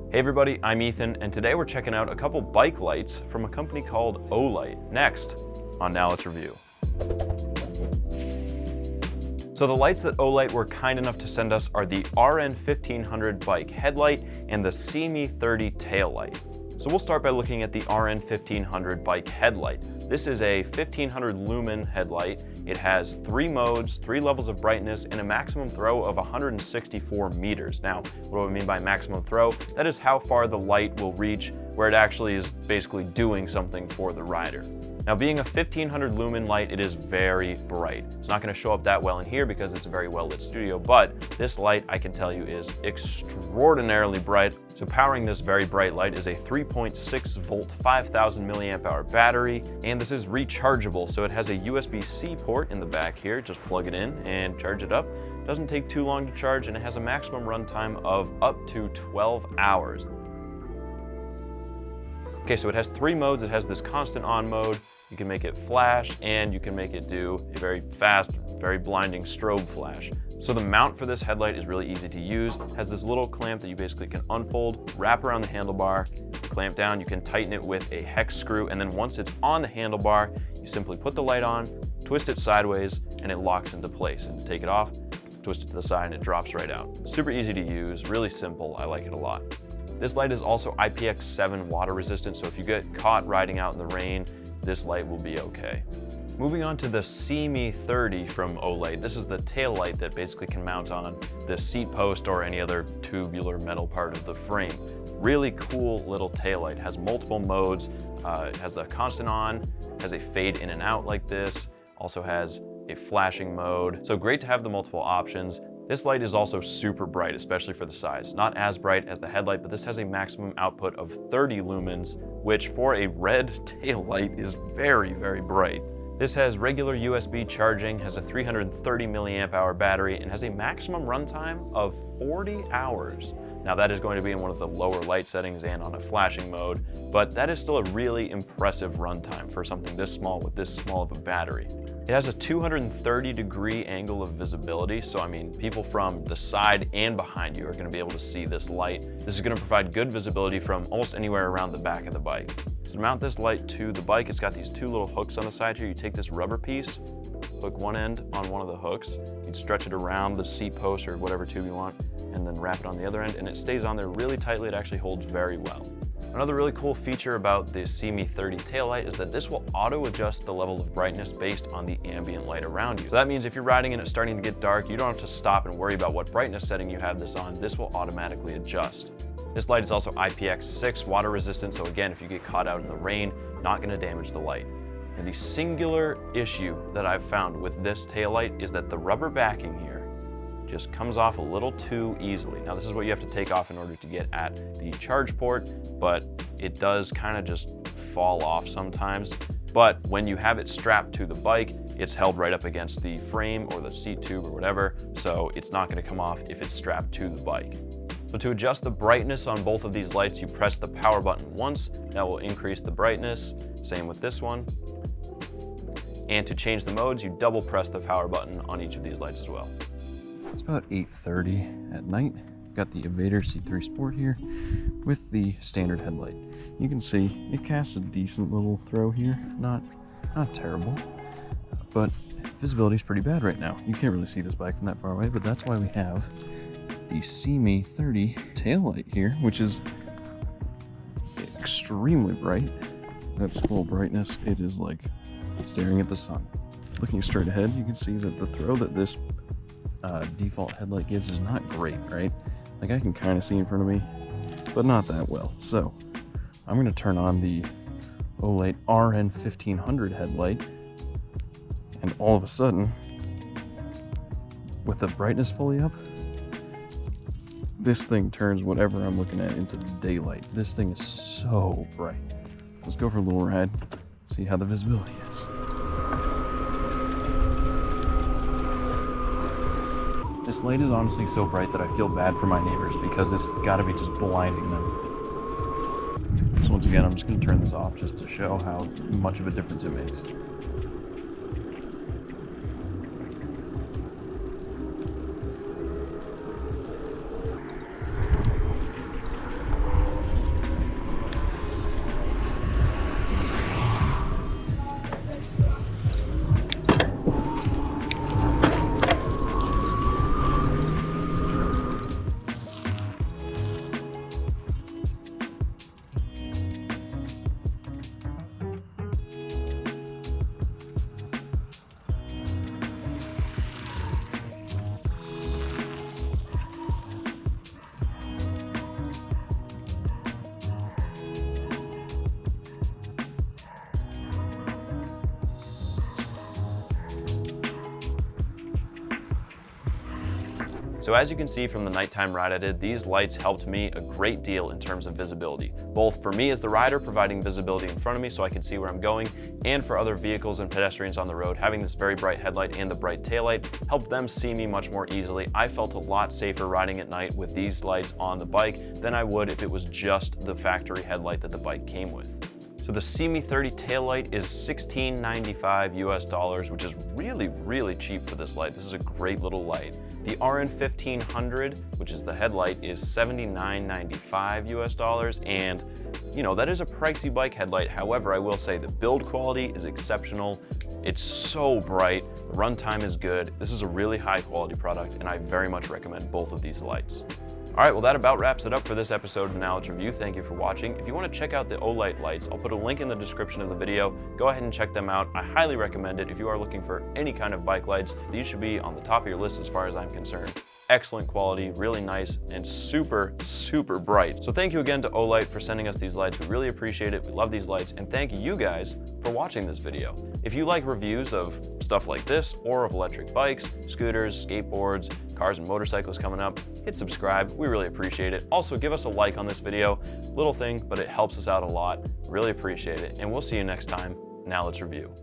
Hey everybody, I'm Ethan, and today we're checking out a couple bike lights from a company called Olight. Next on Now Let's Review. So the lights that Olight were kind enough to send us are the RN1500 bike headlight and the CME30 tail light. So we'll start by looking at the RN1500 bike headlight. This is a 1500 lumen headlight. It has 3 modes, 3 levels of brightness, and a maximum throw of 164 meters. Now, what do I mean by maximum throw? That is how far the light will reach where it actually is basically doing something for the rider. Now, being a 1500 lumen light, it is very bright. It's not going to show up that well in here because it's a very well lit studio, but this light, I can tell you, is extraordinarily bright. So powering this very bright light is a 3.6 volt, 5000 milliamp hour battery, and this is rechargeable. So it has a USB-C port in the back here. Just plug it in and charge it up. Doesn't take too long to charge, and it has a maximum runtime of up to 12 hours. Okay, so it has 3 modes. It has this constant on mode. You can make it flash, and you can make it do a very fast, very blinding strobe flash. So the mount for this headlight is really easy to use. It has this little clamp that you basically can unfold, wrap around the handlebar, clamp down. You can tighten it with a hex screw, and then once it's on the handlebar, you simply put the light on, twist it sideways, and it locks into place. And to take it off, twist it to the side, and it drops right out. Super easy to use, really simple. I like it a lot. This light is also IPX7 water resistant, so if you get caught riding out in the rain, this light will be okay. Moving on to the CME30 from Olight. This is the tail light that basically can mount on the seat post or any other tubular metal part of the frame. Really cool little tail light. Has multiple modes. It has the constant on, has a fade in and out like this, also has a flashing mode. So great to have the multiple options. This light is also super bright, especially for the size. Not as bright as the headlight, but this has a maximum output of 30 lumens, which for a red tail light is very, very bright. This has regular USB charging, has a 330 milliamp hour battery, and has a maximum runtime of 40 hours. Now that is going to be in one of the lower light settings and on a flashing mode, but that is still a really impressive runtime for something this small with this small of a battery. It has a 230-degree angle of visibility, so I mean, people from the side and behind you are going to be able to see this light. This is going to provide good visibility from almost anywhere around the back of the bike. So to mount this light to the bike, it's got these 2 little hooks on the side here. You take this rubber piece, hook one end on one of the hooks, you'd stretch it around the seat post or whatever tube you want, and then wrap it on the other end, and it stays on there really tightly. It actually holds very well. Another really cool feature about the CME30 taillight is that this will auto-adjust the level of brightness based on the ambient light around you. So that means if you're riding and it's starting to get dark, you don't have to stop and worry about what brightness setting you have this on. This will automatically adjust. This light is also IPX6 water resistant, so again, if you get caught out in the rain, not going to damage the light. And the singular issue that I've found with this taillight is that the rubber backing here just comes off a little too easily. Now this is what you have to take off in order to get at the charge port, but it does kind of just fall off sometimes. But when you have it strapped to the bike, it's held right up against the frame or the seat tube or whatever, so it's not going to come off if it's strapped to the bike. So to adjust the brightness on both of these lights, you press the power button once. That will increase the brightness. Same with this one. And to change the modes, you double press the power button on each of these lights as well. It's about 8:30 at night. Got the Evader C3 Sport here with the standard headlight. You can see it casts a decent little throw here. Not terrible, but visibility is pretty bad right now. You can't really see this bike from that far away, but that's why we have the CME30 taillight here, which is extremely bright. That's full brightness. It is like staring at the sun. Looking straight ahead, you can see that the throw that this default headlight gives is not great, right? Like I can kind of see in front of me, but not that well. So I'm going to turn on the Olight RN1500 headlight, and all of a sudden, with the brightness fully up, this thing turns whatever I'm looking at into daylight. This thing is so bright. Let's go for a little ride, see how the visibility is. This light is honestly so bright that I feel bad for my neighbors because it's gotta be just blinding them. So once again, I'm just gonna turn this off just to show how much of a difference it makes. So as you can see from the nighttime ride I did, these lights helped me a great deal in terms of visibility, both for me as the rider, providing visibility in front of me so I can see where I'm going, and for other vehicles and pedestrians on the road, having this very bright headlight and the bright taillight helped them see me much more easily. I felt a lot safer riding at night with these lights on the bike than I would if it was just the factory headlight that the bike came with. So the See Me 30 taillight is $16.95 US, which is really cheap for this light. This is a great little light. The RN 1500, which is the headlight, is $79.95 US, and you know, that is a pricey bike headlight. However, I will say the build quality is exceptional. It's so bright, the runtime is good. This is a really high quality product, and I very much recommend both of these lights. All right, well, that about wraps it up for this episode of Now Let's Review. Thank you for watching. If you want to check out the Olight lights, I'll put a link in the description of the video. Go ahead and check them out. I highly recommend it if you are looking for any kind of bike lights. These should be on the top of your list as far as I'm concerned. Excellent quality, really nice, and super bright. So thank you again to Olight for sending us these lights. We really appreciate it. We love these lights, and thank you guys for watching this video. If you like reviews of stuff like this, or of electric bikes, scooters, skateboards, cars and motorcycles coming up, hit subscribe. We really appreciate it. Also, give us a like on this video. Little thing, but it helps us out a lot. Really appreciate it, and we'll see you next time. Now let's review.